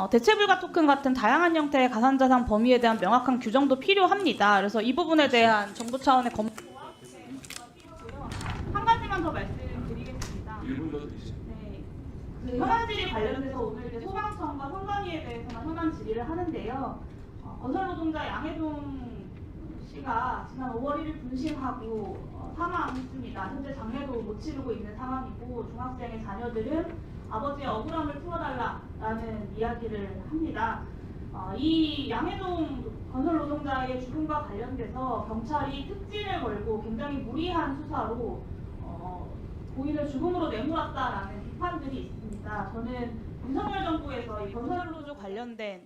대체불가 토큰 같은 다양한 형태의 가상자산 범위에 대한 명확한 규정도 필요합니다. 그래서 이 부분에 대한 정부 차원의 검토와 필요하고요. 한 가지만 더 말씀드리겠습니다. 그 현안 질의 관련돼서 오늘 이제 소방청과 선관위에 대해서만 현안 질의를 하는데요. 건설노동자 양해동 씨가 지난 5월 1일 분신하고 사망했습니다. 현재 장례도 못 치르고 있는 상황이고 중학생의 자녀들은 아버지의 억울함을 풀어달라라는 이야기를 합니다. 이 양해동 건설노동자의 죽음과 관련돼서 경찰이 특진을 걸고 굉장히 무리한 수사로 고인을 죽음으로 내몰았다라는 비판들이 있습니다. 저는 윤석열 정부에서 이 건설노조 관련된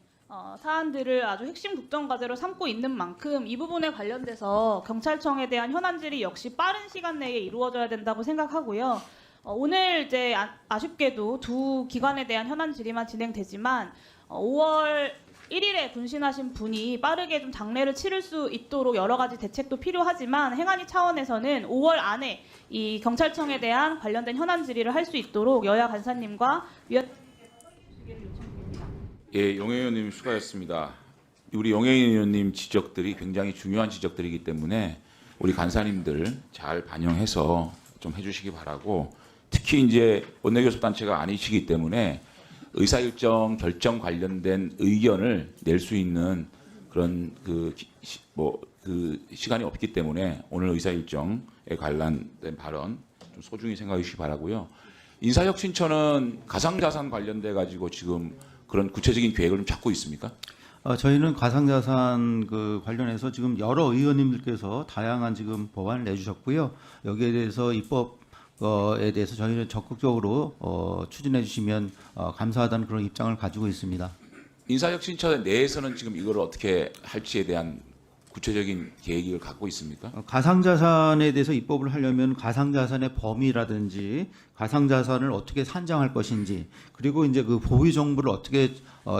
사안들을 아주 핵심 국정과제로 삼고 있는 만큼 이 부분에 관련돼서 경찰청에 대한 현안 질의 역시 빠른 시간 내에 이루어져야 된다고 생각하고요. 오늘 이제 아쉽게도 두 기관에 대한 현안 질의만 진행되지만 5월 1일에 분신하신 분이 빠르게 좀 장례를 치를 수 있도록 여러 가지 대책도 필요하지만 행안위 차원에서는 5월 안에 이 경찰청에 대한 관련된 현안 질의를 할 수 있도록 여야 간사님과 위원님께서 해주시기를 요청드립니다. 예, 용해 의원님 수고하셨습니다. 우리 용해 의원님 지적들이 굉장히 중요한 지적들이기 때문에 우리 간사님들 잘 반영해서 좀 해주시기 바라고 특히 이제 원내교섭단체가 아니시기 때문에 의사일정 결정 관련된 의견을 낼 수 있는 그런 그 시간이 없기 때문에 오늘 의사일정에 관련된 발언 좀 소중히 생각해 주시기 바라고요. 인사혁신처는 가상자산 관련돼 가지고 지금 그런 구체적인 계획을 좀 잡고 있습니까? 저희는 가상자산 그 관련해서 지금 여러 의원님들께서 다양한 지금 법안을 내주셨고요. 여기에 대해서 입법에 대해서 저희는 적극적으로 추진해 주시면 감사하다는 그런 입장을 가지고 있습니다. 인사혁신처 내에서는 지금 이걸 어떻게 할지에 대한 구체적인 계획을 갖고 있습니까? 가상자산에 대해서 입법을 하려면 가상자산의 범위라든지 가상자산을 어떻게 산정할 것인지 그리고 이제 그 보유 정보를 어떻게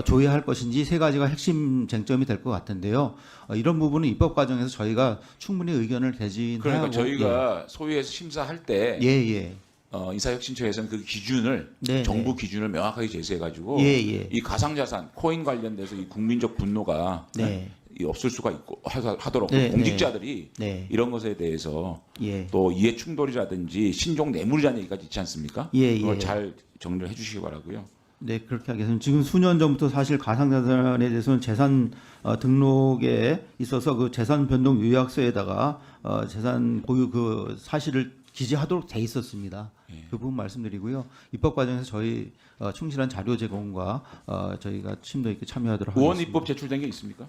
조회할 것인지 세 가지가 핵심 쟁점이 될 것 같은데요. 이런 부분은 입법 과정에서 저희가 충분히 의견을 개진하고 그러니까 저희가 소위에서 심사할 때 예. 인사혁신처에서는 그 기준을 네, 정부 기준을 명확하게 제시해가지고 예. 이 가상자산 코인 관련돼서 이 국민적 분노가 네. 이 없을 수가 있고 하도록 네, 공직자들이 네. 이런 것에 대해서 예. 또 이해 충돌이라든지 신종 뇌물이라는 얘기까지 있지 않습니까? 예. 그걸 잘 정리를 해주시기 바라고요. 네, 그렇게 하겠습니다. 지금 수년 전부터 사실 가상자산에 대해서는 재산 등록에 있어서 그 재산 변동 요약서에다가 재산 보유 그 사실을 기재하도록 돼 있었습니다. 그 부분 말씀드리고요. 입법 과정에서 저희 충실한 자료 제공과 저희가 심도 있게 참여하도록 하겠습니다. 의원 입법 제출된 게 있습니까?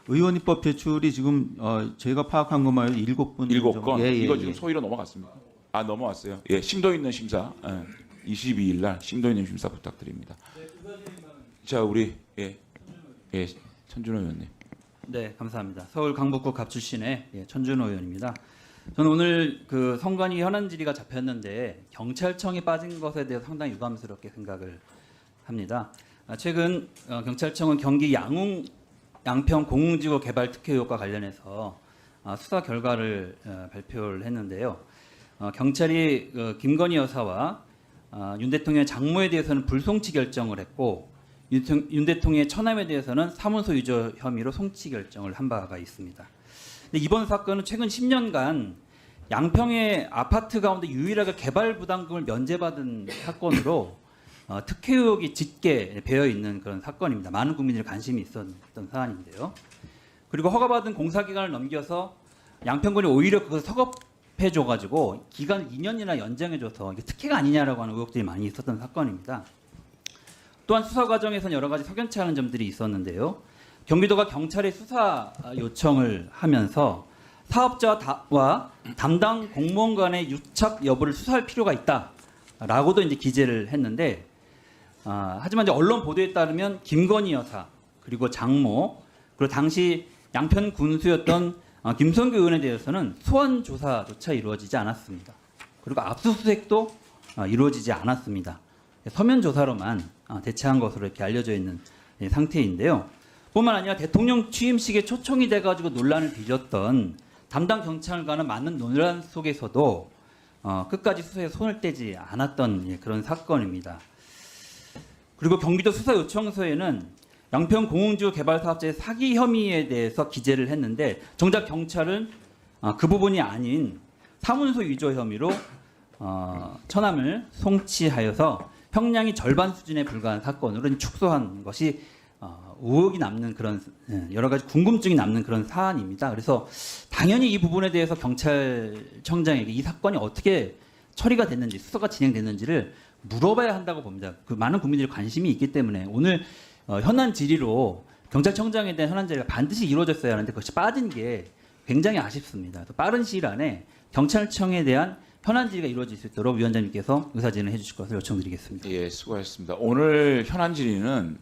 의원 입법 제출이 지금 저희가 파악한 것만 해도 7분. 7건. 이거 지금 예. 소위로 넘어갔습니다. 아, 넘어왔어요. 예, 심도 있는 심사. 22일 날 심도 있는 심사 부탁드립니다. 자, 우리 천준호 의원님. 네, 감사합니다. 서울 강북구 갑 출신의 천준호 의원입니다. 저는 오늘 그 선관위 현안 질의가 잡혔는데 경찰청이 빠진 것에 대해서 상당히 유감스럽게 생각을 합니다. 최근 경찰청은 경기 양평 공흥지구 개발 특혜 의혹과 관련해서 수사 결과를 발표를 했는데요. 경찰이 김건희 여사와 윤 대통령의 장모에 대해서는 불송치 결정을 했고 윤 대통령의 처남에 대해서는 사문서 위조 혐의로 송치 결정을 한 바가 있습니다. 근데 이번 사건은 최근 10년간 양평의 아파트 가운데 유일하게 개발 부담금을 면제받은 사건으로 특혜 의혹이 짙게 배어 있는 그런 사건입니다. 많은 국민들이 관심이 있었던 사안인데요. 그리고 허가받은 공사기간을 넘겨서 양평군이 오히려 그것을 서겁해줘가지고 기간을 2년이나 연장해줘서 이게 특혜가 아니냐라고 하는 의혹들이 많이 있었던 사건입니다. 또한 수사 과정에서는 여러 가지 석연치 않은 점들이 있었는데요. 경기도가 경찰에 수사 요청을 하면서 사업자와 담당 공무원 간의 유착 여부를 수사할 필요가 있다라고도 이제 기재를 했는데, 하지만 이제 언론 보도에 따르면 김건희 여사 그리고 장모 그리고 당시 양평 군수였던 김성규 의원에 대해서는 소환 조사조차 이루어지지 않았습니다. 그리고 압수수색도 이루어지지 않았습니다. 서면 조사로만 대체한 것으로 이렇게 알려져 있는 상태인데요. 뿐만 아니라 대통령 취임식에 초청이 돼가지고 논란을 빚었던 담당 경찰과는 많은 논란 속에서도 끝까지 수사에 손을 떼지 않았던 그런 사건입니다. 그리고 경기도 수사 요청서에는 양평 공흥지구 개발 사업자의 사기 혐의에 대해서 기재를 했는데 정작 경찰은 그 부분이 아닌 사문서 위조 혐의로 처남을 송치하여서 형량이 절반 수준에 불과한 사건으로 축소한 것이 의혹이 남는 그런 여러 가지 궁금증이 남는 그런 사안입니다. 그래서 당연히 이 부분에 대해서 경찰청장에게 이 사건이 어떻게 처리가 됐는지 수사가 진행됐는지를 물어봐야 한다고 봅니다. 그 많은 국민들이 관심이 있기 때문에 오늘 현안 질의로 경찰청장에 대한 현안 질의가 반드시 이루어졌어야 하는데 그것이 빠진 게 굉장히 아쉽습니다. 빠른 시일 안에 경찰청에 대한 현안 질의가 이루어질 수 있도록 위원장님께서 의사진행해 주실 것을 요청드리겠습니다. 예, 수고하셨습니다. 오늘 현안 질의는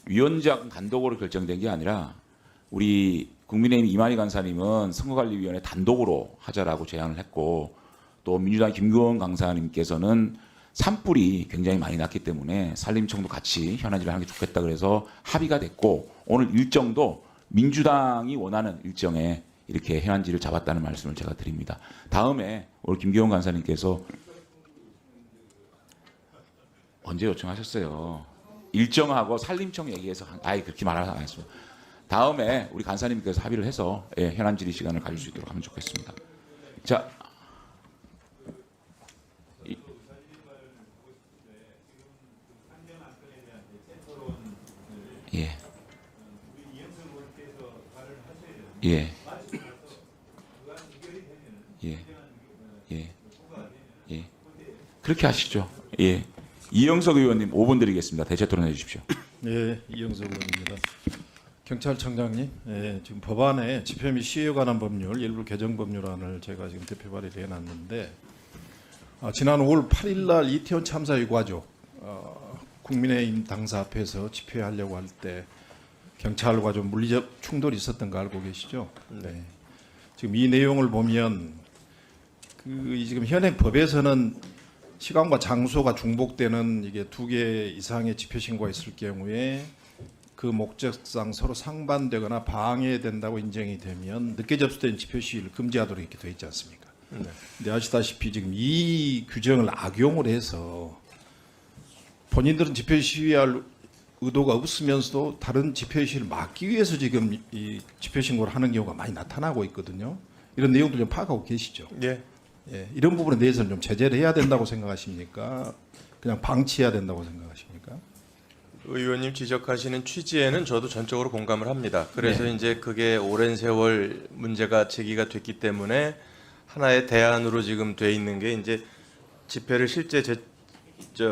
위원장 단독으로 결정된 게 아니라 우리 국민의힘 이만희 간사님은 선거관리위원회 단독으로 하자라고 제안을 했고 또 민주당 김교원 강사님께서는 산불이 굉장히 많이 났기 때문에 산림청도 같이 현안 질의를 하는 게 좋겠다 그래서 합의가 됐고 오늘 일정도 민주당이 원하는 일정에 이렇게 현안 질의를 잡았다는 말씀을 제가 드립니다. 다음에 오늘 김교원 간사님께서 언제 요청하셨어요? 일정하고 산림청 얘기해서 그렇게 말하지 않았습니다. 다음에 우리 간사님께서 합의를 해서 현안 질의 시간을 가질 수 있도록 하면 좋겠습니다. 자, 예. 예. 예. 예. 예. 그렇게 하시죠. 예. 이영석 의원님 5분 드리겠습니다. 대체 토론해 주십시오. 네, 이영석 의원입니다. 경찰청장님, 지금 법안에 집회 및 시위에 관한 법률 일부 개정 법률안을 제가 지금 대표 발의를 해놨는데 지난 5월 8일 날 이태원 참사 유가족 국민의힘 당사 앞에서 집회하려고 할 때 경찰과 좀 물리적 충돌이 있었던 거 알고 계시죠? 네. 지금 이 내용을 보면 지금 현행 법에서는 시간과 장소가 중복되는 이게 2개 이상의 집회 신고가 있을 경우에 그 목적상 서로 상반되거나 방해된다고 인정이 되면 늦게 접수된 집회 시위를 금지하도록 이렇게 되어 있지 않습니까? 네. 근데 아시다시피 지금 이 규정을 악용을 해서 본인들은 집회 시위할 의도가 없으면서도 다른 집회 시위를 막기 위해서 지금 이 집회 신고를 하는 경우가 많이 나타나고 있거든요. 이런 내용들 좀 파악하고 계시죠? 예. 예, 이런 부분에 대해서는 좀 제재를 해야 된다고 생각하십니까? 그냥 방치해야 된다고 생각하십니까? 의원님 지적하시는 취지에는 저도 전적으로 공감을 합니다. 그래서 이제 그게 오랜 세월 문제가 제기가 됐기 때문에 하나의 대안으로 지금 돼 있는 게 이제 집회를 실제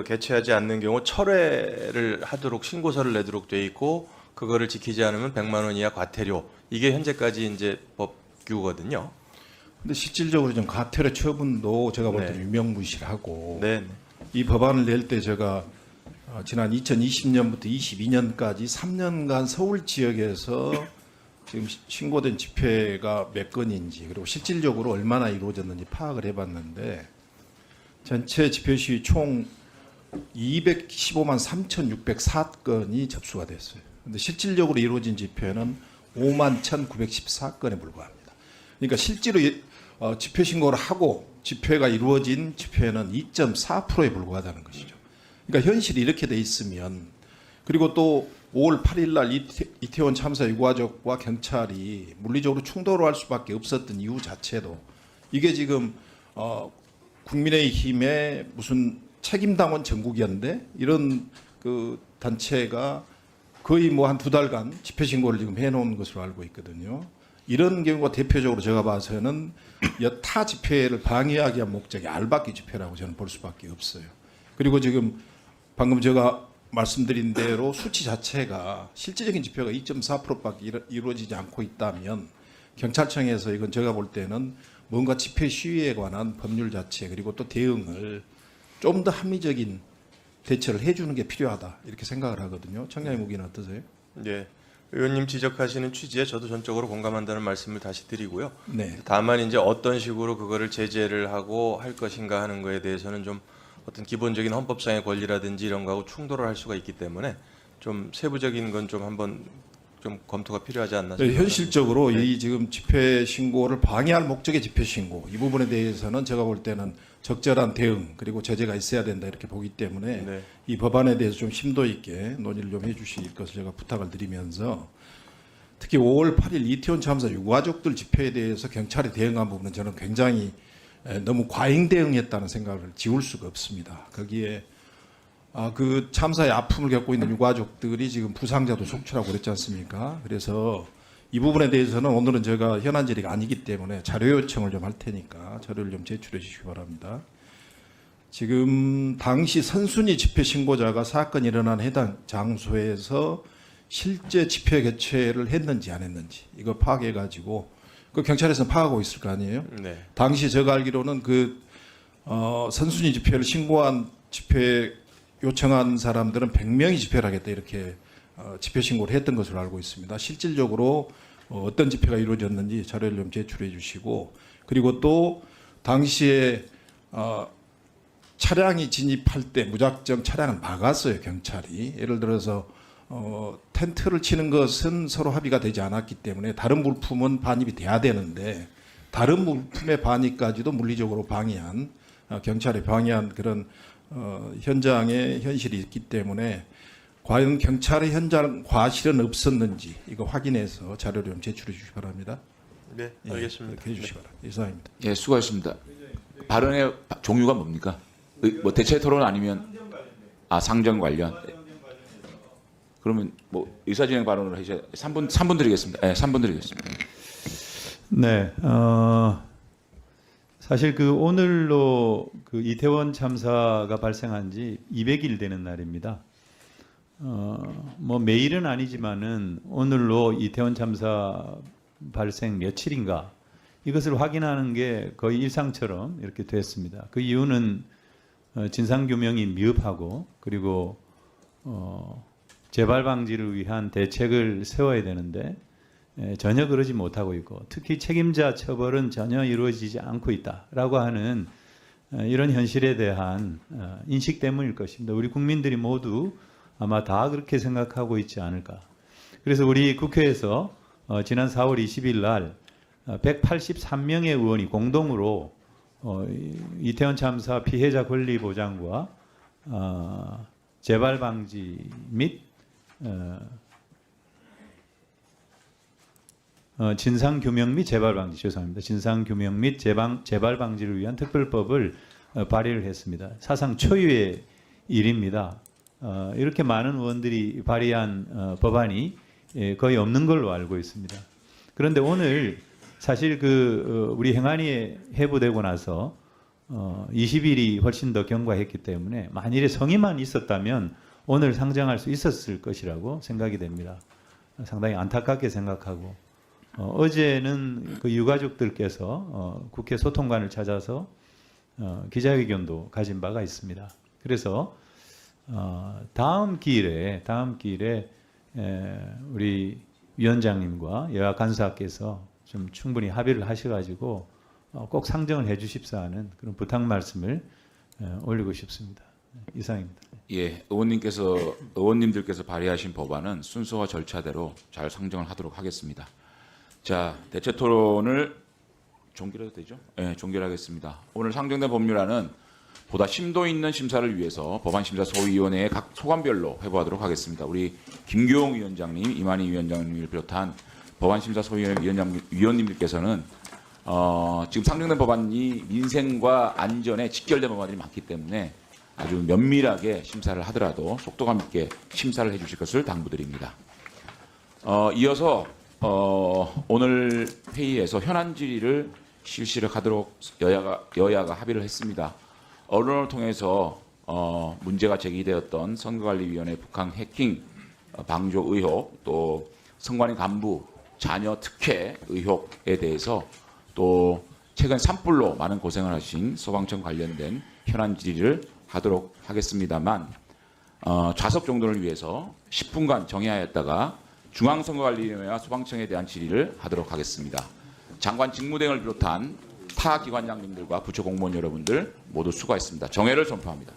개최하지 않는 경우 철회를 하도록 신고서를 내도록 돼 있고 그거를 지키지 않으면 100만 원 이하 과태료. 이게 현재까지 이제 법규거든요. 근데 실질적으로 좀 과태료 처분도 제가 볼 때는 유명무실하고 네. 이 법안을 낼 때 제가 지난 2020년부터 22년까지 3년간 서울 지역에서 지금 신고된 집회가 몇 건인지 그리고 실질적으로 얼마나 이루어졌는지 파악을 해봤는데 전체 집회 시위 총 215만 3,604건이 접수가 됐어요. 근데 실질적으로 이루어진 집회는 5만 1,914건에 불과합니다. 그러니까 실제로 집회 신고를 하고 집회가 이루어진 집회는 2.4%에 불과하다는 것이죠. 그러니까 현실이 이렇게 돼 있으면 그리고 또 5월 8일 날 이태원 참사 유가족과 경찰이 물리적으로 충돌을 할 수밖에 없었던 이유 자체도 이게 지금 국민의힘의 무슨 책임당원 전국연대 이런 그 단체가 거의 뭐 한 2달간 집회 신고를 지금 해놓은 것으로 알고 있거든요. 이런 경우가 대표적으로 제가 봐서는 여타 집회를 방해하기 위한 목적의 알박기 집회라고 저는 볼 수밖에 없어요. 그리고 지금 방금 제가 말씀드린 대로 수치 자체가 실질적인 집회가 2.4%밖에 이루어지지 않고 있다면 경찰청에서 이건 제가 볼 때는 뭔가 집회 시위에 관한 법률 자체 그리고 또 대응을 좀 더 합리적인 대처를 해주는 게 필요하다 이렇게 생각을 하거든요. 청장님 의견은 어떠세요? 네. 의원님 지적하시는 취지에 저도 전적으로 공감한다는 말씀을 다시 드리고요. 네. 다만 이제 어떤 식으로 그거를 제재를 하고 할 것인가 하는 거에 대해서는 좀 어떤 기본적인 헌법상의 권리라든지 이런 거하고 충돌을 할 수가 있기 때문에 좀 세부적인 건 좀 한번 좀 검토가 필요하지 않나 네, 싶습니다. 현실적으로 이 지금 집회 신고를 방해할 목적의 집회 신고 이 부분에 대해서는 제가 볼 때는 적절한 대응 그리고 제재가 있어야 된다 이렇게 보기 때문에 네. 이 법안에 대해서 좀 심도 있게 논의를 좀 해주실 것을 제가 부탁을 드리면서 특히 5월 8일 이태원 참사 유가족들 집회에 대해서 경찰이 대응한 부분은 저는 굉장히 너무 과잉 대응했다는 생각을 지울 수가 없습니다. 거기에 그 참사의 아픔을 겪고 있는 유가족들이 지금 부상자도 속출하고 그랬지 않습니까? 그래서 이 부분에 대해서는 오늘은 제가 현안 질의가 아니기 때문에 자료 요청을 좀 할 테니까 자료를 좀 제출해 주시기 바랍니다. 지금 당시 선순위 집회 신고자가 사건이 일어난 해당 장소에서 실제 집회 개최를 했는지 안 했는지 이거 파악해 가지고 그 경찰에서는 파악하고 있을 거 아니에요? 네. 당시 제가 알기로는 그 선순위 집회를 신고한 집회 요청한 사람들은 100명이 집회를 하겠다 이렇게 집회 신고를 했던 것으로 알고 있습니다. 실질적으로 어떤 집회가 이루어졌는지 자료를 좀 제출해 주시고 그리고 또 당시에 차량이 진입할 때 무작정 차량을 막았어요 경찰이. 예를 들어서 텐트를 치는 것은 서로 합의가 되지 않았기 때문에 다른 물품은 반입이 돼야 되는데 다른 물품의 반입까지도 물리적으로 방해한 경찰이 방해한 그런 현장의 현실이 있기 때문에 과연 경찰의 현장 과실은 없었는지 이거 확인해서 자료를 좀 제출해 주시기 바랍니다. 네, 알겠습니다. 이렇게 해주시기 바랍니다. 이상입니다. 예, 수고하셨습니다. 발언의 종류가 뭡니까? 뭐 대체 토론 아니면 상정 관련. 그러면 뭐 의사진행 발언을 하셔야 3분 드리겠습니다. 네, 3분 드리겠습니다. 네, 사실 그 오늘로 그 이태원 참사가 발생한 지 200일 되는 날입니다. 뭐 매일은 아니지만은 오늘로 이태원 참사 발생 며칠인가 이것을 확인하는 게 거의 일상처럼 이렇게 됐습니다. 그 이유는 진상 규명이 미흡하고 그리고 재발 방지를 위한 대책을 세워야 되는데 전혀 그러지 못하고 있고 특히 책임자 처벌은 전혀 이루어지지 않고 있다라고 하는 이런 현실에 대한 인식 때문일 것입니다. 우리 국민들이 모두 아마 다 그렇게 생각하고 있지 않을까. 그래서 우리 국회에서 지난 4월 20일 날 183명의 의원이 공동으로 이태원 참사 피해자 권리 보장과 재발 방지 및 진상 규명 및 재발 방지 죄송합니다. 진상 규명 및 재발 방지를 위한 특별법을 발의를 했습니다. 사상 초유의 일입니다. 이렇게 많은 의원들이 발의한 법안이 거의 없는 걸로 알고 있습니다. 그런데 오늘 사실 우리 행안위 해부되고 나서 20일이 훨씬 더 경과했기 때문에 만일에 성의만 있었다면 오늘 상정할 수 있었을 것이라고 생각이 됩니다. 상당히 안타깝게 생각하고 어제는 그 유가족들께서 국회 소통관을 찾아서 기자회견도 가진 바가 있습니다. 그래서 다음 기일에 우리 위원장님과 여야 간사께서 좀 충분히 합의를 하셔가지고 꼭 상정을 해주십사 하는 그런 부탁 말씀을 올리고 싶습니다. 이상입니다. 예, 의원님들께서 발의하신 법안은 순서와 절차대로 잘 상정을 하도록 하겠습니다. 자, 대체 토론을 종결해도 되죠? 네, 종결하겠습니다. 오늘 상정된 법률안은 보다 심도 있는 심사를 위해서 법안심사소위원회의 각 소관별로 회부하도록 하겠습니다. 우리 김교웅 위원장님, 이만희 위원장님을 비롯한 법안심사소위원회 위원님들께서는 지금 상정된 법안이 민생과 안전에 직결된 법안들이 많기 때문에 아주 면밀하게 심사를 하더라도 속도감 있게 심사를 해주실 것을 당부드립니다. 이어서 오늘 회의에서 현안 질의를 실시를 하도록 여야가 합의를 했습니다. 언론을 통해서 문제가 제기되었던 선거관리위원회 북한 해킹 방조 의혹, 또 선관위 간부 자녀 특혜 의혹에 대해서 또 최근 산불로 많은 고생을 하신 소방청 관련된 현안 질의를 하도록 하겠습니다만 좌석 정돈을 위해서 10분간 정해하였다가 중앙선거관리위원회와 소방청에 대한 질의를 하도록 하겠습니다. 장관 직무대행을 비롯한 타 기관장님들과 부처 공무원 여러분들 모두 수고하셨습니다. 정회를 선포합니다.